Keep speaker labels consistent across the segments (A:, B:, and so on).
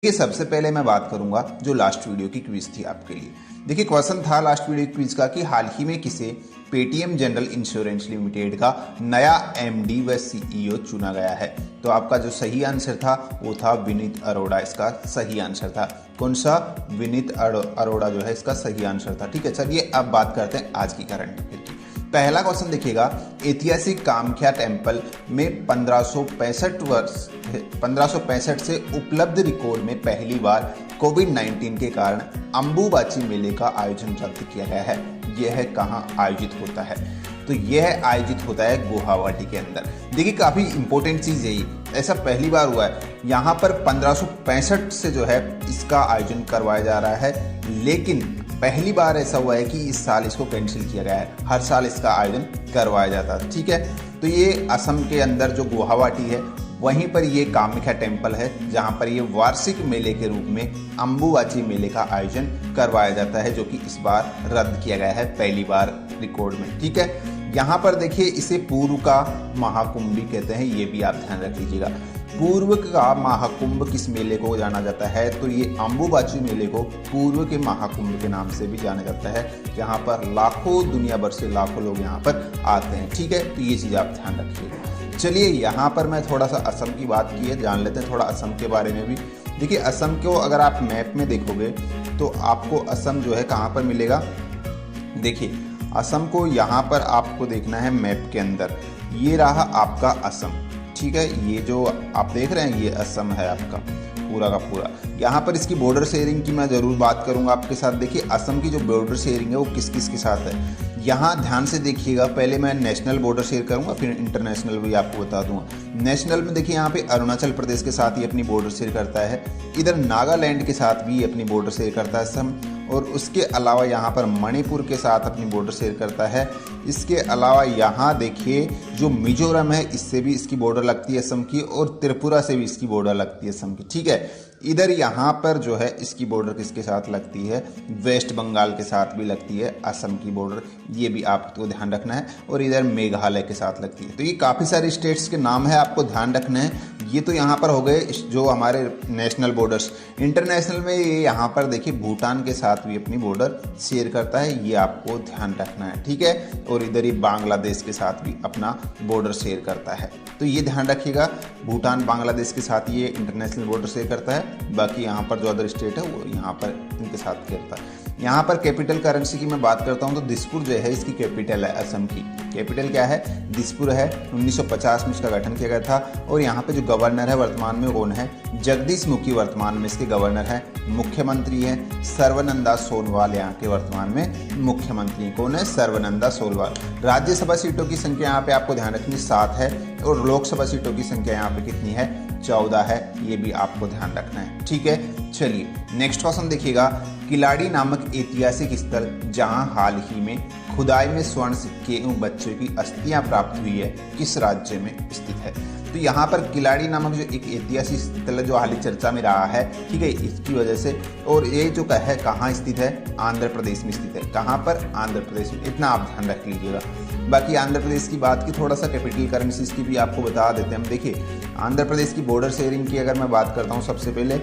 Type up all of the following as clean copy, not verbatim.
A: देखिए सबसे पहले मैं बात करूंगा जो लास्ट वीडियो की क्विज थी आपके लिए। देखिए क्वेश्चन था लास्ट वीडियो क्विज का कि हाल ही में किसे पेटीएम जनरल इंश्योरेंस लिमिटेड का नया एमडी व सीईओ चुना गया है। तो आपका जो सही आंसर था वो था विनीत अरोड़ा, इसका सही आंसर था। कौन सा? विनीत अरोड़ा जो है इसका सही आंसर था। ठीक है, चलिए अब बात करते हैं आज की करंट अफेयर की। पहला क्वेश्चन देखिएगा, ऐतिहासिक कामाख्या टेम्पल में 1565 से उपलब्ध रिकॉर्ड में पहली बार कोविड-19 के कारण अंबुबाची मेले का आयोजन रद्द किया गया है। यह कहाँ आयोजित होता है? तो यह आयोजित होता है गुवाहाटी के अंदर। देखिए काफ़ी इंपॉर्टेंट चीज़ यही, ऐसा पहली बार हुआ है। यहाँ पर 1565 से जो है इसका आयोजन करवाया जा रहा है, लेकिन पहली बार ऐसा हुआ है कि इस साल इसको कैंसिल किया गया है। हर साल इसका आयोजन करवाया जाता है। ठीक है, तो ये असम के अंदर जो गुवाहाटी है वहीं पर ये कामाख्या टेम्पल है, जहाँ पर ये वार्षिक मेले के रूप में अंबुबाची मेले का आयोजन करवाया जाता है, जो कि इस बार रद्द किया गया है पहली बार रिकॉर्ड में। ठीक है, यहाँ पर देखिए इसे पूर्व का महाकुंभ भी कहते हैं, ये भी आप ध्यान रख लीजिएगा। पूर्व का महाकुंभ किस मेले को जाना जाता है? तो ये अंबुबाची मेले को पूर्व के महाकुंभ के नाम से भी जाना जाता है, जहाँ पर लाखों दुनिया भर से लाखों लोग यहाँ पर आते हैं। ठीक है, तो ये चीज़ आप ध्यान रखिएगा। चलिए यहाँ पर मैं थोड़ा सा असम की बात की है, जान लेते हैं थोड़ा असम के बारे में भी। देखिए असम को अगर आप मैप में देखोगे तो आपको असम जो है कहाँ पर मिलेगा। देखिए असम को यहाँ पर आपको देखना है मैप के अंदर, ये रहा आपका असम। ठीक है, ये जो आप देख रहे हैं ये असम है आपका पूरा का पूरा। यहाँ पर इसकी बॉर्डर शेयरिंग की मैं ज़रूर बात करूँगा आपके साथ। देखिए असम की जो बॉर्डर शेयरिंग है वो किस किस के साथ है, यहाँ ध्यान से देखिएगा। पहले मैं नेशनल बॉर्डर शेयर करूँगा, फिर इंटरनेशनल भी आपको बता दूँगा। नेशनल में देखिए यहाँ पे अरुणाचल प्रदेश के साथ ही अपनी बॉर्डर शेयर करता है, इधर नागालैंड के साथ भी अपनी बॉर्डर शेयर करता है असम, और उसके अलावा यहाँ पर मणिपुर के साथ अपनी बॉर्डर शेयर करता है। इसके अलावा यहाँ देखिए जो मिजोरम है इससे भी इसकी बॉर्डर लगती है असम की, और त्रिपुरा से भी इसकी बॉर्डर लगती है असम की। ठीक है, इधर यहाँ पर जो है इसकी बॉर्डर किसके साथ लगती है? वेस्ट बंगाल के साथ भी लगती है असम की बॉर्डर, ये भी आपको ध्यान रखना है। और इधर मेघालय के साथ लगती है। तो ये काफ़ी सारे स्टेट्स के नाम है, आपको ध्यान रखना है। ये तो यहाँ पर हो गए जो हमारे नेशनल बॉर्डर्स। इंटरनेशनल में ये यहाँ पर देखिए भूटान के साथ भी अपनी बॉर्डर शेयर करता है, ये आपको ध्यान रखना है। ठीक है, और इधर ही बांग्लादेश के साथ भी अपना बॉर्डर शेयर करता है, तो ये ध्यान रखिएगा। भूटान बांग्लादेश के साथ ये इंटरनेशनल बॉर्डर शेयर करता है, बाकी यहाँ पर जो अदर स्टेट है वो यहाँ पर इनके साथ करता है। यहाँ पर कैपिटल करेंसी की मैं बात करता हूँ तो दिसपुर जो है इसकी कैपिटल है असम की। कैपिटल क्या है? दिसपुर है। 1950 में इसका गठन किया गया था। और यहाँ पे जो गवर्नर है वर्तमान में कौन है? जगदीश मुखी वर्तमान में इसके गवर्नर है। मुख्यमंत्री है सर्बानंद सोनोवाल, यहाँ के वर्तमान में मुख्यमंत्री कौन है? सर्बानंद सोनोवाल। राज्यसभा सीटों की संख्या यहाँ पे आपको ध्यान रखनी 7 है, और लोकसभा सीटों की संख्या यहाँ पे कितनी है? 14 है, ये भी आपको ध्यान रखना है। ठीक है, चलिए नेक्स्ट क्वेश्चन देखिएगा। किलाड़ी नामक ऐतिहासिक स्थल जहां हाल ही में खुदाई में स्वर्ण सिक्के एवं बच्चों की अस्थियां प्राप्त हुई है, किस राज्य में स्थित है? तो यहाँ पर किलाड़ी नामक जो एक ऐतिहासिक स्थल है जो हाल ही चर्चा में रहा है, ठीक है, इसकी वजह से। और ये जो है कहाँ स्थित है? आंध्र प्रदेश में स्थित है। कहाँ पर? आंध्र प्रदेश में, इतना आप ध्यान रख लीजिएगा। बाकी आंध्र प्रदेश की बात की, थोड़ा सा कैपिटल करेंसीज की भी आपको बता देते हैं हम। देखिए आंध्र प्रदेश की बॉर्डर शेयरिंग की अगर मैं बात करता हूँ सबसे पहले,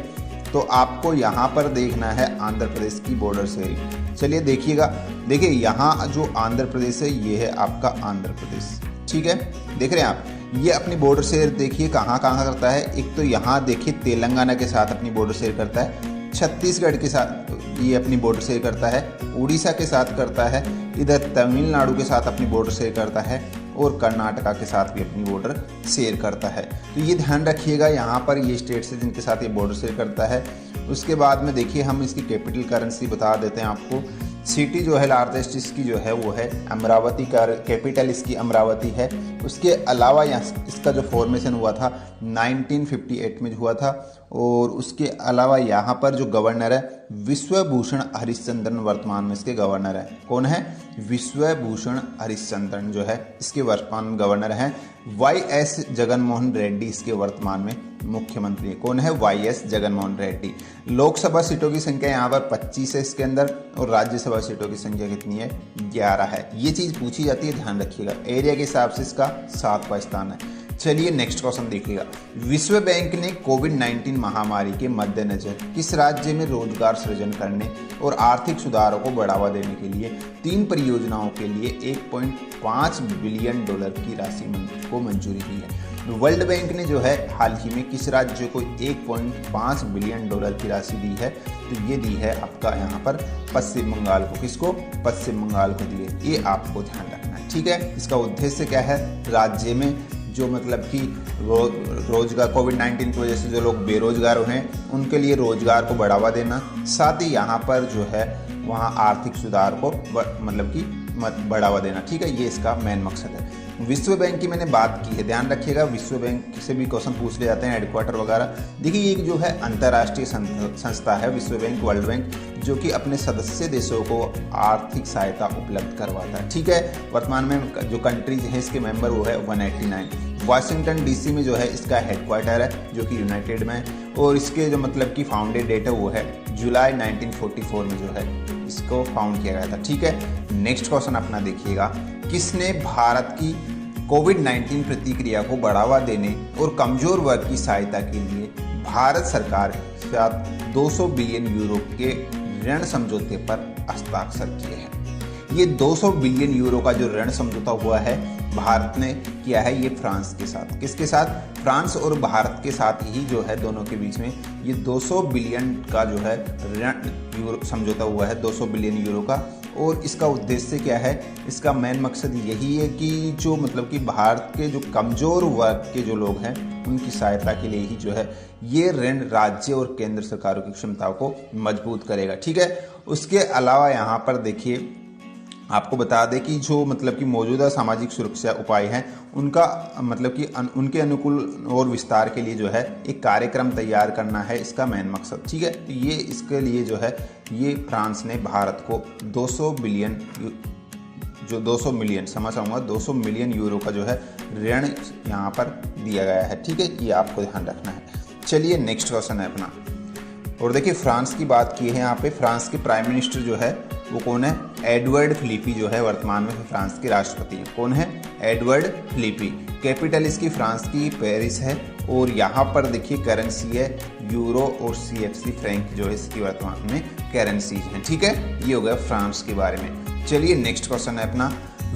A: तो आपको यहाँ पर देखना है आंध्र प्रदेश की बॉर्डर शेयरिंग। चलिए देखिएगा। देखिए यहाँ जो आंध्र प्रदेश है ये है आपका आंध्र प्रदेश। ठीक है, देख रहे हैं आप, ये अपनी बॉर्डर शेयर देखिए कहाँ कहाँ करता है। एक तो यहाँ देखिए तेलंगाना के साथ अपनी बॉर्डर शेयर करता है, छत्तीसगढ़ के साथ ये अपनी बॉर्डर शेयर करता है, उड़ीसा के साथ करता है, इधर तमिलनाडु के साथ अपनी बॉर्डर शेयर करता है, और कर्नाटका के साथ भी अपनी बॉर्डर शेयर करता है। तो ये ध्यान रखिएगा, यहाँ पर ये स्टेट्स है जिनके साथ ये बॉर्डर शेयर करता है। उसके बाद में देखिए हम इसकी कैपिटल करेंसी बता देते हैं आपको। सिटी जो है लार्जेस्ट इसकी जो है वो है अमरावती का, कैपिटल इसकी अमरावती है। उसके अलावा यहाँ इसका जो फॉर्मेशन हुआ था 1958 में हुआ था। और उसके अलावा यहाँ पर जो गवर्नर है विश्वभूषण हरिश्चंद्रन वर्तमान में इसके गवर्नर है। कौन है? विश्वभूषण हरिश्चंद्रन जो है इसके वर्तमान गवर्नर हैं। वाई.एस. जगनमोहन रेड्डी इसके वर्तमान में मुख्यमंत्री है। कौन है? वाई.एस. जगनमोहन रेड्डी। लोकसभा सीटों की संख्या यहाँ पर 25 है इसके अंदर, और राज्यसभा सीटों की संख्या कितनी है? 11 है। ये चीज़ पूछी जाती है, ध्यान रखिएगा। एरिया के हिसाब से इसका 7वां स्थान है। चलिए नेक्स्ट क्वेश्चन देखिएगा। विश्व बैंक ने कोविड-19 महामारी के मद्देनजर किस राज्य में रोजगार सृजन करने और आर्थिक सुधारों को बढ़ावा देने के लिए 3 परियोजनाओं के लिए $1.5 बिलियन की राशि को मंजूरी दी है? वर्ल्ड बैंक ने जो है हाल ही में किस राज्य को $1.5 बिलियन की राशि दी है? तो ये दी है आपका यहाँ पर पश्चिम बंगाल को। किसको? पश्चिम बंगाल को दी है। ये आपको ध्यान रखना है, ठीक है। इसका उद्देश्य क्या है? राज्य में जो मतलब कि रोजगार कोविड-19 की वजह से जो लोग बेरोजगार हैं उनके लिए रोजगार को बढ़ावा देना, साथ ही यहाँ पर जो है वहाँ आर्थिक सुधार को मतलब कि बढ़ावा देना, ठीक है। ये इसका मेन मकसद है। विश्व बैंक की मैंने बात की है, ध्यान रखिएगा। विश्व बैंक से भी क्वेश्चन पूछ ले जाते हैं, हेडक्वार्टर वगैरह। देखिए ये जो है अंतर्राष्ट्रीय संस्था है विश्व बैंक, वर्ल्ड बैंक, जो कि अपने सदस्य देशों को आर्थिक सहायता उपलब्ध करवाता है, ठीक है। वर्तमान में जो कंट्रीज हैं इसके मेंबर वो है 189। वाशिंगटन डीसी में जो है इसका हेडक्वार्टर है जो कि यूनाइटेड में है, और इसके जो मतलब कि फाउंडेड डेट है वो है जुलाई 1944 में जो है इसको फाउंड किया गया था, ठीक है। नेक्स्ट क्वेश्चन अपना देखिएगा। किसने भारत की कोविड-19 प्रतिक्रिया को बढ़ावा देने और कमजोर वर्ग की सहायता के लिए भारत सरकार के साथ 200 बिलियन यूरो के ऋण समझौते पर हस्ताक्षर किए हैं? ये 200 बिलियन यूरो का जो ऋण समझौता हुआ है भारत ने किया है, ये फ्रांस के साथ। किसके साथ? फ्रांस और भारत के साथ ही जो है दोनों के बीच में ये 200 बिलियन का जो है ऋण समझौता हुआ है, 200 बिलियन यूरो का। और इसका उद्देश्य क्या है? इसका मेन मकसद यही है कि जो मतलब कि भारत के जो कमज़ोर वर्ग के जो लोग हैं उनकी सहायता के लिए ही जो है ये ऋण राज्य और केंद्र सरकारों की क्षमताओं को मजबूत करेगा, ठीक है। उसके अलावा यहाँ पर देखिए आपको बता दें कि जो मतलब कि मौजूदा सामाजिक सुरक्षा उपाय हैं उनका मतलब कि उनके अनुकूल और विस्तार के लिए जो है एक कार्यक्रम तैयार करना है इसका मेन मकसद, ठीक है। तो ये इसके लिए जो है ये फ्रांस ने भारत को 200 बिलियन जो 200 मिलियन समझ आऊँगा 200 मिलियन यूरो का जो है ऋण यहाँ पर दिया गया है, ठीक है। ये आपको ध्यान रखना है। चलिए नेक्स्ट क्वेश्चन है अपना, और देखिए फ्रांस की बात की है यहाँ पे। फ्रांस के प्राइम मिनिस्टर जो है वो कौन है? एडवर्ड फिलिपी जो है वर्तमान में फ्रांस के राष्ट्रपति हैं। कौन है? Edouard Philippe. कैपिटल इसकी फ्रांस की पेरिस है, और यहाँ पर देखिए करेंसी है यूरो और CFC फ्रैंक जो है इसकी वर्तमान में करेंसीज हैं, ठीक है। ये हो गया फ्रांस के बारे में। चलिए नेक्स्ट क्वेश्चन है अपना।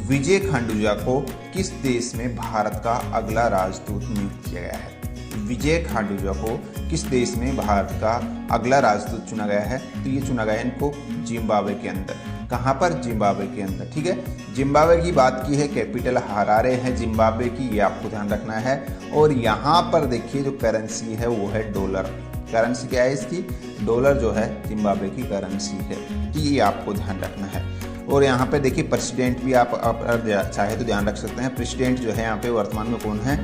A: विजय खंडूजा को किस देश में भारत का अगला राजदूत नियुक्त किया गया है? विजय खंडूजा को किस देश में भारत का अगला राजदूत चुना गया है? तो ये चुना गया है इनको जिम्बाब्वे के अंदर। कहाँ पर? जिम्बाब्वे के अंदर, ठीक है। जिम्बाब्वे की बात की है, कैपिटल हरारे है जिम्बाब्वे की, ये आपको ध्यान रखना है। और यहाँ पर देखिए जो करेंसी है वो है डॉलर। करेंसी क्या है इसकी? डॉलर जो है जिम्बाब्वे की करेंसी है, तो ये आपको ध्यान रखना है। और यहाँ पे देखिए प्रेसिडेंट भी आप चाहे तो ध्यान रख सकते हैं। प्रेसिडेंट जो है यहाँ पे वर्तमान में कौन है?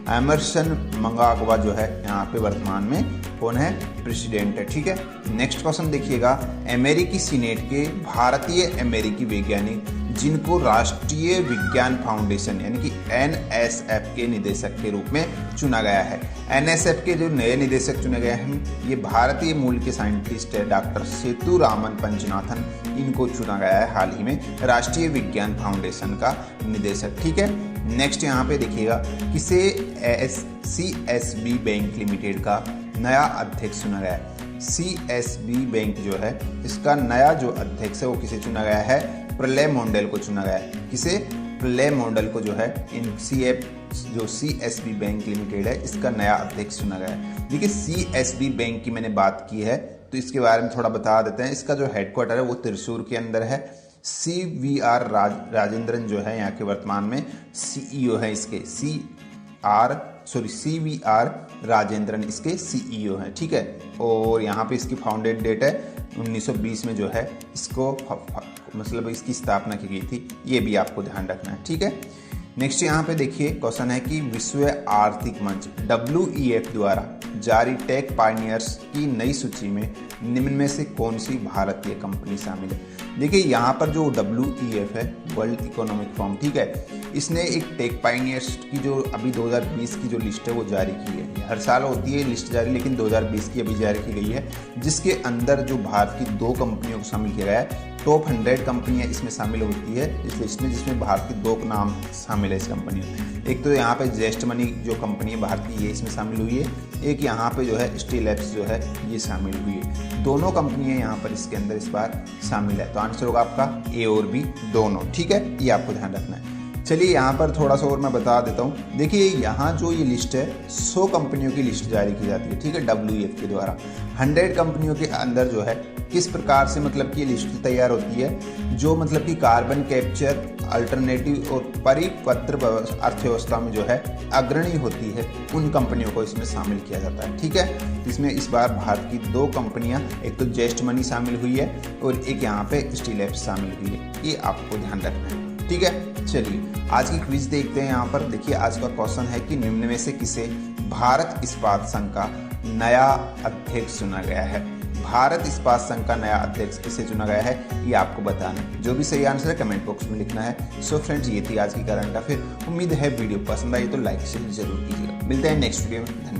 A: एमरसन मंगाग्वा जो है यहाँ पे वर्तमान में कौन है? प्रेसिडेंट है, ठीक है। नेक्स्ट क्वेश्चन देखिएगा। अमेरिकी सीनेट के भारतीय अमेरिकी वैज्ञानिक जिनको राष्ट्रीय विज्ञान फाउंडेशन यानी कि NSF के निदेशक के रूप में चुना गया है। NSF के जो नए निदेशक चुने गए हैं ये भारतीय मूल के साइंटिस्ट है डॉक्टर सेतुरामन पंचनाथन, इनको चुना गया है हाल ही में राष्ट्रीय विज्ञान फाउंडेशन का निदेशक, ठीक है। नेक्स्ट यहाँ पे देखिएगा किसे CSB बैंक लिमिटेड का नया अध्यक्ष चुना गया है। CSB बैंक जो है इसका नया जो अध्यक्ष है वो किसे चुना गया है? प्रलय मंडल को चुना गया है। किसे? प्रलय मंडल को जो है जो CSB बैंक लिमिटेड है इसका नया अध्यक्ष चुना गया है। देखिए CSB बैंक की मैंने बात की है तो इसके बारे में थोड़ा बता देते हैं। इसका जो हेडक्वार्टर है वो त्रिशूर के अंदर है। CVR राजेंद्रन जो है यहाँ के वर्तमान में CEO है इसके। CVR राजेंद्रन इसके CEO हैं, ठीक है। और यहाँ पे इसकी फाउंडेड डेट है 1920 में जो है इसको मतलब इसकी स्थापना की गई थी, ये भी आपको ध्यान रखना है, ठीक है। नेक्स्ट यहाँ पे देखिए क्वेश्चन है कि विश्व आर्थिक मंच WEF द्वारा जारी टेक पायनियर्स की नई सूची में निम्न में से कौन सी भारतीय कंपनी शामिल है? देखिए यहाँ पर जो WEF है वर्ल्ड इकोनॉमिक फोरम, ठीक है, इसने एक टेक पायनियर्स की जो अभी 2020 की जो लिस्ट है वो जारी की है। हर साल होती है लिस्ट जारी, लेकिन 2020 की अभी जारी की गई है, जिसके अंदर जो भारत की 2 कंपनियों को शामिल किया गया है। टॉप 100 कंपनियां इसमें शामिल होती है इस लिस्ट में, जिसमें भारत की 2 नाम शामिल है इस कंपनी में। एक तो यहाँ पे जेस्ट मनी जो कंपनी है भारत की, ये इसमें शामिल हुई है। एक यहाँ पे जो है स्टील एप्स जो है ये शामिल हुई है। दोनों कंपनियां यहाँ पर इसके अंदर इस बार शामिल है। तो आंसर होगा आपका ए और बी दोनों। ठीक है, ये आपको ध्यान रखना है। चलिए यहाँ पर थोड़ा सा और मैं बता देता हूँ। देखिए यहाँ जो ये लिस्ट है 100 कंपनियों की लिस्ट जारी की जाती है, ठीक है, WEF के द्वारा। 100 कंपनियों के अंदर जो है किस प्रकार से मतलब कि ये लिस्ट तैयार होती है, जो मतलब कि कार्बन कैप्चर, अल्टरनेटिव और परिपत्र अर्थव्यवस्था में जो है अग्रणी होती है, उन कंपनियों को इसमें शामिल किया जाता है। ठीक है, इसमें इस बार भारत की 2 कंपनियां, एक तो जेस्ट मनी शामिल हुई है और एक यहाँ पे स्टील एप्स शामिल हुई है। ये आपको ध्यान रखना है। ठीक है, चलिए आज की क्विज देखते हैं। यहाँ पर देखिए आज का क्वेश्चन है कि निम्न में से किसे भारत इस्पात संघ का नया अध्यक्ष चुना गया है। भारत इस्पात संघ का नया अध्यक्ष किसे चुना गया है, ये आपको बताना है। जो भी सही आंसर है कमेंट बॉक्स में लिखना है। सो फ्रेंड्स, ये थी आज की करंट अफेयर। उम्मीद है वीडियो पसंद आई तो लाइक शेयर जरूर कीजिएगा। मिलते हैं नेक्स्ट वीडियो में। धन्यवाद।